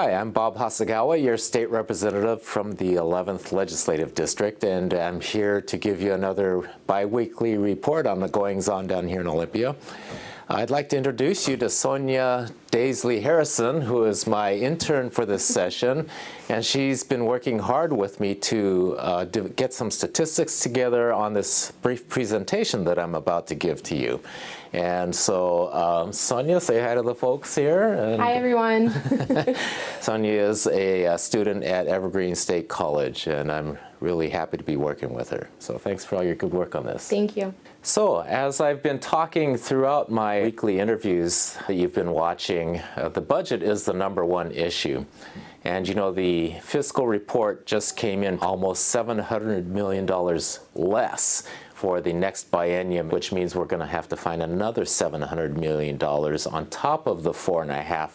Hi, I'm Bob Hasegawa, your state representative from the 11th Legislative District, and I'm here to give you another bi-weekly report on the goings-on down here in Olympia. I'd like to introduce you to Sonia Daisley Harrison, who is my intern for this session, and she's been working hard with me to get some statistics together on this brief presentation that I'm about to give to you. And so, Sonia, say hi to the folks here. And hi, everyone. Sonia is a student at Evergreen State College, and I'm really happy to be working with her. So thanks for all your good work on this. Thank you. So, as I've been talking throughout my weekly interviews that you've been watching, the budget is the #1 issue. And you know, the fiscal report just came in almost $700 million less for the next biennium, which means we're going to have to find another $700 million on top of the $4.5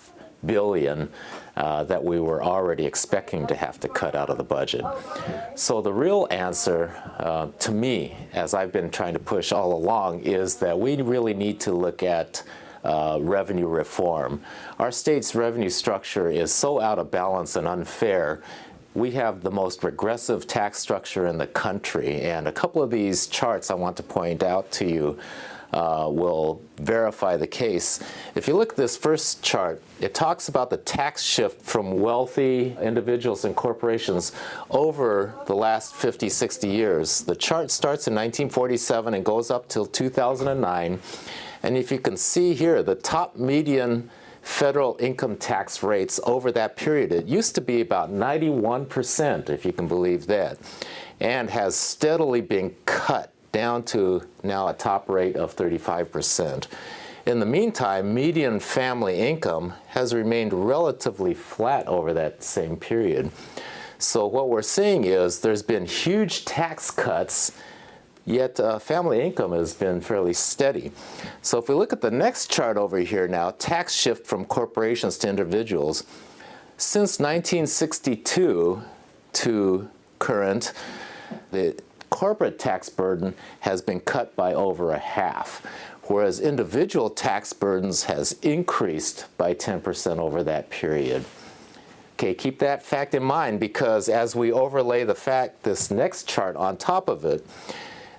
billion that we were already expecting to have to cut out of the budget. So the real answer to me, as I've been trying to push all along, is that we really need to look at revenue reform. Our state's revenue structure is so out of balance and unfair. We have the most regressive tax structure in the country, and a couple of these charts I want to point out to you will verify the case. If you look at this first chart, it talks about the tax shift from wealthy individuals and corporations over the last 50, 60 years. The chart starts in 1947 and goes up till 2009. And if you can see here, the top median federal income tax rates over that period, it used to be about 91%, if you can believe that, and has steadily been cut down to now a top rate of 35%. In the meantime, median family income has remained relatively flat over that same period. So what we're seeing is there's been huge tax cuts, yet family income has been fairly steady. So if we look at the next chart over here now, tax shift from corporations to individuals, since 1962 to current, the corporate tax burden has been cut by over a half, whereas individual tax burdens has increased by 10% over that period. Okay, keep that fact in mind, because as we overlay the fact, this next chart on top of it,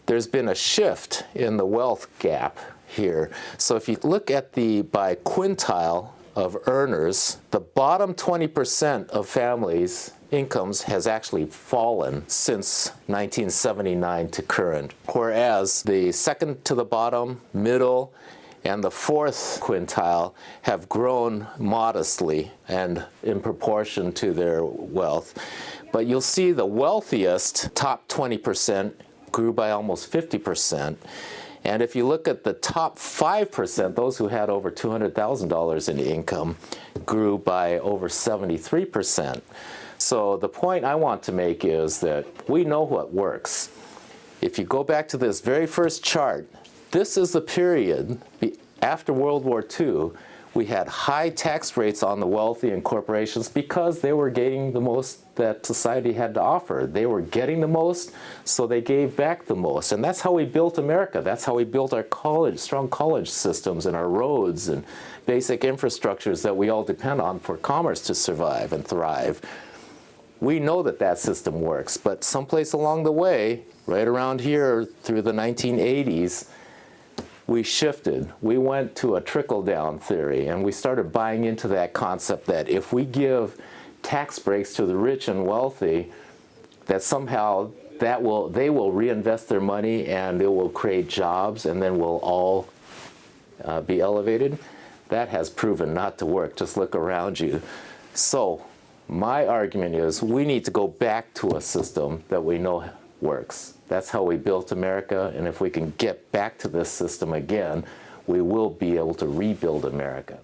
there's been a shift in the wealth gap here. So if you look at the by quintile of earners, the bottom 20% of families' incomes has actually fallen since 1979 to current, whereas the second to the bottom, middle, and the fourth quintile have grown modestly and in proportion to their wealth. But you'll see the wealthiest top 20% grew by almost 50%. And if you look at the top 5%, those who had over $200,000 in income, grew by over 73%. So the point I want to make is that we know what works. If you go back to this very first chart, this is the period after World War II. We had high tax rates on the wealthy and corporations because they were getting the most that society had to offer. They were getting the most, so they gave back the most. And that's how we built America. That's how we built our strong college systems and our roads and basic infrastructures that we all depend on for commerce to survive and thrive. We know that that system works, but someplace along the way, right around here through the 1980s, we shifted. We went to a trickle-down theory, and we started buying into that concept that if we give tax breaks to the rich and wealthy, that somehow they will reinvest their money and it will create jobs, and then we'll all be elevated. That has proven not to work. Just look around you. So my argument is we need to go back to a system that we know works. That's how we built America, and if we can get back to this system again, we will be able to rebuild America.